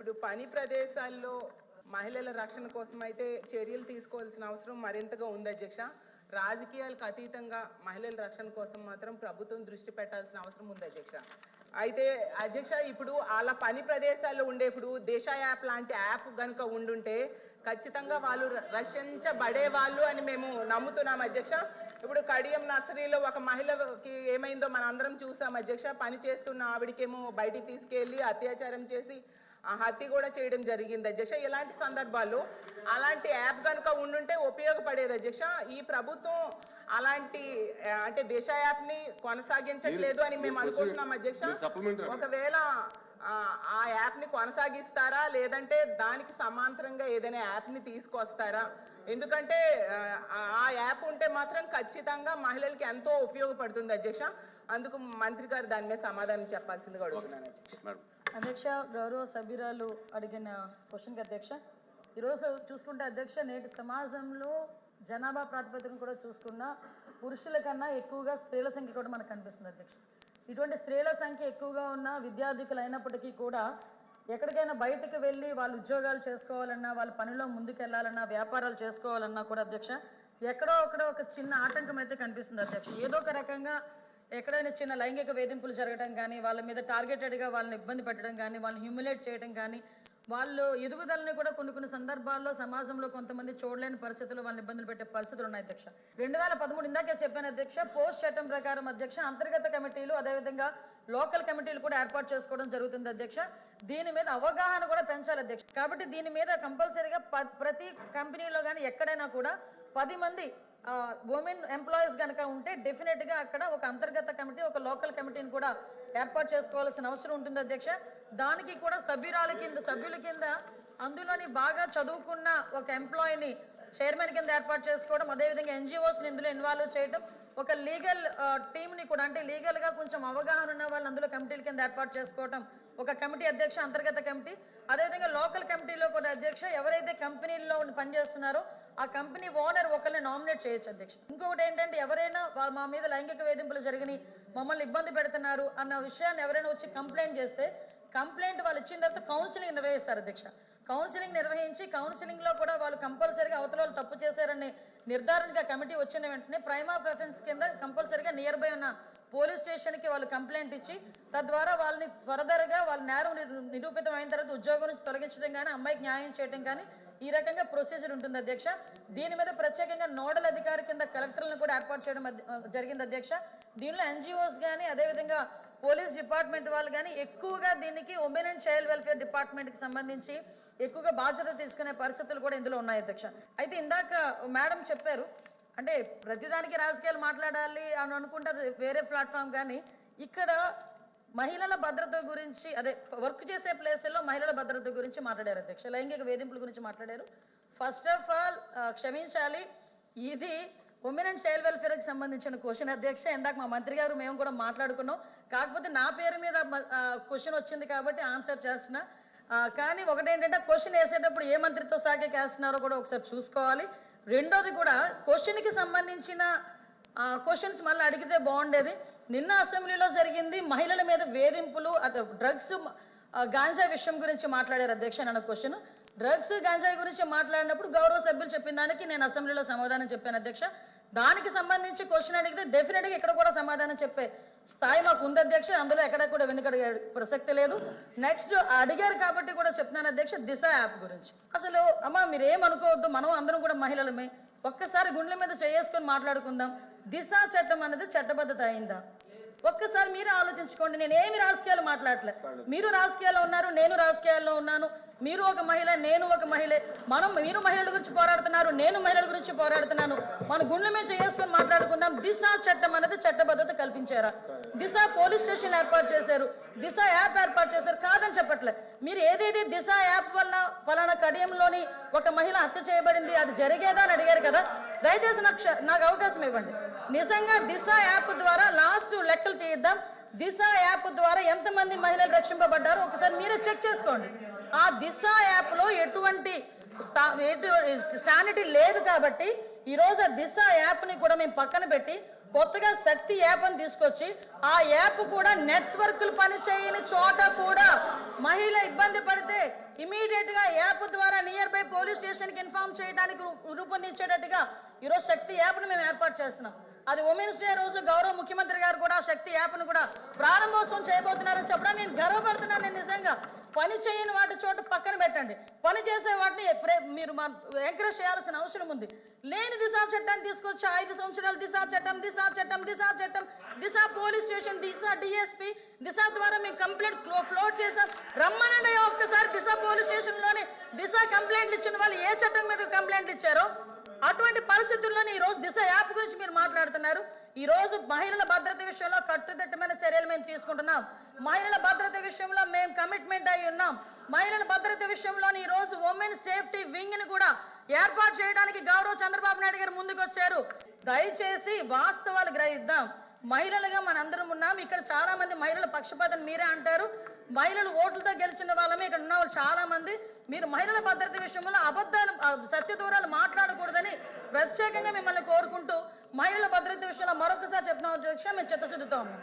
ఇప్పుడు పని ప్రదేశాల్లో మహిళల రక్షణ కోసం అయితే చర్యలు తీసుకోవాల్సిన అవసరం మరింతగా ఉంది అధ్యక్ష. రాజకీయాలకు అతీతంగా మహిళల రక్షణ కోసం మాత్రం ప్రభుత్వం దృష్టి పెట్టాల్సిన అవసరం ఉంది అధ్యక్ష. అయితే అధ్యక్ష, ఇప్పుడు అలా పని ప్రదేశాల్లో ఉండేప్పుడు దిశ యాప్ లాంటి యాప్ కనుక ఉండుంటే ఖచ్చితంగా వాళ్ళు రక్షించబడే వాళ్ళు అని మేము నమ్ముతున్నాం అధ్యక్ష. ఇప్పుడు కడియం నర్సరీలో ఒక మహిళకి ఏమైందో మన అందరం చూసాం అధ్యక్ష. పని చేస్తున్న ఆవిడకేమో బయటికి తీసుకెళ్లి అత్యాచారం చేసి హత్య కూడా చేయడం జరిగింది అధ్యక్ష. ఇలాంటి సందర్భాల్లో అలాంటి యాప్ కనుక ఉండుంటే ఉపయోగపడేది అధ్యక్ష. ఈ ప్రభుత్వం అలాంటి అంటే దిశ యాప్ ని కొనసాగించట్లేదు అని మేము అనుకుంటున్నాం అధ్యక్ష. ఒకవేళ ఆ యాప్ ని కొనసాగిస్తారా లేదంటే దానికి సమాంతరంగా ఏదైనా యాప్ ని తీసుకొస్తారా? ఎందుకంటే ఆ యాప్ ఉంటే మాత్రం ఖచ్చితంగా మహిళలకి ఎంతో ఉపయోగపడుతుంది అధ్యక్ష. అందుకు మంత్రి గారు దాని మీద సమాధానం చెప్పాల్సిందిగా అడుగుతున్నాను అధ్యక్ష. అధ్యక్ష, గౌరవ సభ్యురాలు అడిగిన క్వశ్చన్కి అధ్యక్ష, ఈరోజు చూసుకుంటే అధ్యక్ష, నేటి సమాజంలో జనాభా ప్రాతిపదికన కూడా చూసుకున్న పురుషుల కన్నా ఎక్కువగా స్త్రీల సంఖ్య కూడా మనకు కనిపిస్తుంది అధ్యక్ష. ఇటువంటి స్త్రీల సంఖ్య ఎక్కువగా ఉన్న విద్యార్థికులు అయినప్పటికీ కూడా ఎక్కడికైనా బయటకు వెళ్ళి వాళ్ళు ఉద్యోగాలు చేసుకోవాలన్నా, వాళ్ళ పనిలో ముందుకెళ్లాలన్నా, వ్యాపారాలు చేసుకోవాలన్నా కూడా అధ్యక్ష ఎక్కడో ఒక చిన్న ఆటంకం అయితే కనిపిస్తుంది అధ్యక్ష. ఏదో ఒక రకంగా ఎక్కడైనా చిన్న లైంగిక వేధింపులు జరగడం కానీ, వాళ్ళ మీద టార్గెటెడ్గా వాళ్ళని ఇబ్బంది పెట్టడం కానీ, వాళ్ళని హ్యూమిలేట్ చేయడం కానీ, వాళ్ళు ఎదుగుదలని కూడా కొన్ని సందర్భాల్లో సమాజంలో కొంతమంది చూడలేని పరిస్థితులు వాళ్ళని ఇబ్బందులు పెట్టే పరిస్థితులు ఉన్నాయి అధ్యక్ష. 2013 ఇందాకే చెప్పాను అధ్యక్ష, పోస్ట్ చట్టం ప్రకారం అధ్యక్ష అంతర్గత కమిటీలు అదేవిధంగా లోకల్ కమిటీలు కూడా ఏర్పాటు చేసుకోవడం జరుగుతుంది అధ్యక్ష. దీని మీద అవగాహన కూడా పెంచాలి అధ్యక్ష. కాబట్టి దీని మీద కంపల్సరీగా ప్రతి కంపెనీలో కానీ ఎక్కడైనా కూడా 10 మంది ఉమెన్ ఎంప్లాయీస్ కనుక ఉంటే డెఫినెట్గా అక్కడ ఒక అంతర్గత కమిటీ, ఒక లోకల్ కమిటీని కూడా ఏర్పాటు చేసుకోవాల్సిన అవసరం ఉంటుంది అధ్యక్ష. దానికి కూడా సభ్యుల కింద అందులోని బాగా చదువుకున్న ఒక ఎంప్లాయీని చైర్మన్ కింద ఏర్పాటు చేసుకోవడం, అదేవిధంగా ఎన్జిఓస్ని ఇందులో ఇన్వాల్వ్ చేయడం, ఒక లీగల్ టీంని కూడా అంటే లీగల్గా కొంచెం అవగాహన ఉన్న వాళ్ళు అందులో కమిటీల కింద ఏర్పాటు చేసుకోవడం ఒక కమిటీ అధ్యక్ష, అంతర్గత కమిటీ. అదేవిధంగా లోకల్ కమిటీలో కూడా అధ్యక్ష ఎవరైతే కంపెనీల్లో పనిచేస్తున్నారో ఆ కంపెనీ ఓనర్ ఒకరిని నామినేట్ చేయొచ్చు అధ్యక్ష. ఇంకొకటి ఏంటంటే ఎవరైనా మా మీద లైంగిక వేధింపులు జరిగినాయి, మమ్మల్ని ఇబ్బంది పెడుతున్నారు అన్న విషయాన్ని ఎవరైనా వచ్చి కంప్లైంట్ చేస్తే కంప్లైంట్ వాళ్ళు ఇచ్చిన తర్వాత కౌన్సిలింగ్ నిర్వహిస్తారు అధ్యక్ష. కౌన్సిలింగ్ నిర్వహించి కౌన్సిలింగ్ లో కూడా వాళ్ళు కంపల్సరీగా అవతల వాళ్ళు తప్పు చేశారని నిర్ధారణగా కమిటీ వచ్చిన వెంటనే ప్రైమ్ ఆఫ్ అఫెన్స్ కింద కంపల్సరీగా నియర్ బై ఉన్న పోలీస్ స్టేషన్కి వాళ్ళు కంప్లైంట్ ఇచ్చి తద్వారా వాళ్ళని ఫర్దర్గా వాళ్ళ నేరం నిరూపితం అయిన తర్వాత ఉద్యోగం నుంచి తొలగించడం కానీ, అమ్మాయికి న్యాయం చేయడం కానీ ఈ రకంగా ప్రొసీజర్ ఉంటుంది అధ్యక్ష. దీని మీద ప్రత్యేకంగా నోడల్ అధికారి కింద కలెక్టర్లను కూడా ఏర్పాటు చేయడం జరిగింది అధ్యక్ష. దీనిలో ఎన్జిఓస్ కానీ అదేవిధంగా పోలీస్ డిపార్ట్మెంట్ వాళ్ళు కానీ ఎక్కువగా దీనికి ఉమెన్ అండ్ చైల్డ్ వెల్ఫేర్ డిపార్ట్మెంట్కి సంబంధించి ఎక్కువగా బాధ్యత తీసుకునే పరిస్థితులు కూడా ఇందులో ఉన్నాయి అధ్యక్ష. అయితే ఇందాక మేడం చెప్పారు అంటే ప్రతిదానికి రాజకీయాలు మాట్లాడాలి అని అనుకుంటారు వేరే ప్లాట్ఫామ్, కానీ ఇక్కడ మహిళల భద్రత గురించి అదే వర్క్ చేసే ప్లేసుల్లో మహిళల భద్రత గురించి మాట్లాడారు అధ్యక్ష. లైంగిక వేధింపుల గురించి మాట్లాడారు. ఫస్ట్ ఆఫ్ ఆల్ క్షమించాలి, ఇది ఉమెన్ అండ్ చైల్డ్ వెల్ఫేర్కి సంబంధించిన క్వశ్చన్ అధ్యక్ష. ఇందాక మా మంత్రి గారు మేము కూడా మాట్లాడుకున్నాం, కాకపోతే నా పేరు మీద క్వశ్చన్ వచ్చింది కాబట్టి ఆన్సర్ చేస్తున్నా. కానీ ఒకటేంటంటే క్వశ్చన్ వేసేటప్పుడు ఏ మంత్రిత్వ శాఖకి వేస్తున్నారో కూడా ఒకసారి చూసుకోవాలి. రెండోది కూడా క్వశ్చన్కి సంబంధించిన క్వశ్చన్స్ మళ్ళీ అడిగితే బాగుండేది. నిన్న అసెంబ్లీలో జరిగింది మహిళల మీద వేధింపులు, డ్రగ్స్ గాంజా విషయం గురించి మాట్లాడారు అధ్యక్ష. నన్ను క్వశ్చన్ డ్రగ్స్ గాంజాయి గురించి మాట్లాడినప్పుడు గౌరవ సభ్యులు చెప్పిన దానికి నేను అసెంబ్లీలో సమాధానం చెప్పాను అధ్యక్ష. దానికి సంబంధించి క్వశ్చన్ అడిగితే డెఫినెట్గా ఇక్కడ కూడా సమాధానం చెప్పే స్థాయి మాకు ఉంది అధ్యక్ష. అందులో ఎక్కడ కూడా వెనుకడిగే ప్రసక్తి లేదు. నెక్స్ట్ అడిగారు కాబట్టి కూడా చెప్తున్నాను అధ్యక్ష, దిశ యాప్ గురించి. అసలు అమ్మ మీరేమనుకోవద్దు, మనం అందరం కూడా మహిళలమే, ఒక్కసారి గుండెల మీద చేసుకొని మాట్లాడుకుందాం. దిశ చట్టం అనేది చట్టబద్ధత అయిందా ఒక్కసారి మీరు ఆలోచించుకోండి. నేనేమి రాజకీయాలు మాట్లాడలే, మీరు రాజకీయాల్లో ఉన్నారు, నేను రాజకీయాల్లో ఉన్నాను. మీరు ఒక మహిళ, నేను ఒక మహిళే. మీరు మహిళల గురించి పోరాడుతున్నారు, నేను మహిళల గురించి పోరాడుతున్నాను. మన గుండెల మీద చేసుకొని మాట్లాడుకుందాం. దిశ చట్టం అనేది చట్టబద్ధత కల్పించారా? దిశ పోలీస్ స్టేషన్ ఏర్పాటు చేశారు, దిశ యాప్ ఏర్పాటు చేశారు, కాదని చెప్పట్లే. మీరు ఏదైతే దిశ యాప్ వల్ల ఫలానా కడియంలోని ఒక మహిళ హత్య చేయబడింది అది జరిగేదా అని అడిగారు కదా, దయచేసి నాకు అవకాశం ఇవ్వండి. నిజంగా దిశ యాప్ ద్వారా లాస్ట్ లెక్కలు తీద్దాం. దిశ యాప్ ద్వారా ఎంతమంది మహిళలు రక్షింపబడ్డారో ఒకసారి మీరే చెక్ చేసుకోండి. ఆ దిశ యాప్ లో ఎటువంటి శానిటీ లేదు కాబట్టి ఈరోజు ఆ దిశ యాప్ ని కూడా మేము పక్కన పెట్టి కొత్తగా శక్తి యాప్ అని తీసుకొచ్చి ఆ యాప్ కూడా నెట్వర్క్లు పనిచేయని చోట కూడా మహిళ ఇబ్బంది పడితే ఇమీడియట్ గా యాప్ ద్వారా నియర్ బై పోలీస్ స్టేషన్ కి ఇన్ఫార్మ్ చేయడానికి రూపొందించేటట్టుగా ఈరోజు శక్తి యాప్ ను మేము ఏర్పాటు చేస్తున్నాం. అది ఉమెన్స్ డే రోజు గౌరవ ముఖ్యమంత్రి గారు కూడా శక్తి యాప్ ను కూడా ప్రారంభోత్సవం చేయబోతున్నారని చెప్పడం నేను గర్వపడుతున్నాను. నేను నిజంగా పని చేయని వాటి చోట పక్కన పెట్టండి, పని చేసే వాటిని మీరు ఎంకరేజ్ చేయాల్సిన అవసరం ఉంది. లేని దిశా చట్టాన్ని తీసుకొచ్చి 5 సంవత్సరాలు దిశా చట్టం, దిశ పోలీస్ స్టేషన్, దిశ డిఎస్పీ, దిశ ద్వారా మేము కంప్లైంట్ ఫ్లోట్ చేసాం. రమ్మనండి ఒక్కసారి దిశ పోలీస్ స్టేషన్ లోని దిశ కంప్లైంట్లు ఇచ్చిన వాళ్ళు ఏ చట్టం మీద కంప్లైంట్లు ఇచ్చారో అటువంటి పరిస్థితుల్లోనే ఈ రోజు దిశ యాప్ గురించి మీరు మాట్లాడుతున్నారు. ఈ రోజు మహిళల భద్రత విషయంలో కట్టుదిట్టమైన చర్యలు మేము తీసుకుంటున్నాం. మహిళల భద్రత విషయంలో మేము కమిట్మెంట్ అయి ఉన్నాం. మహిళల భద్రత విషయంలో ఈ రోజు ఉమెన్ సేఫ్టీ వింగ్ ని కూడా ఏర్పాటు చేయడానికి గౌరవ చంద్రబాబు నాయుడు గారు ముందుకు వచ్చారు. దయచేసి వాస్తవాలు గ్రహిద్దాం. మహిళలుగా మనందరం ఉన్నాం. ఇక్కడ చాలా మంది మహిళల పక్షపాతం మీరే అంటారు. మహిళలు ఓట్లతో గెలిచిన వాళ్ళమే ఇక్కడ ఉన్న వాళ్ళు చాలా మంది. మీరు మహిళల భద్రత విషయంలో అబద్ధాలు సత్యదూరాలు మాట్లాడకూడదని ప్రత్యేకంగా మిమ్మల్ని కోరుకుంటూ మహిళల భద్రత విషయంలో మరొకసారి చెప్తున్నాం అధ్యక్ష, మేము చిత్తశుద్ధితో ఉన్నాం.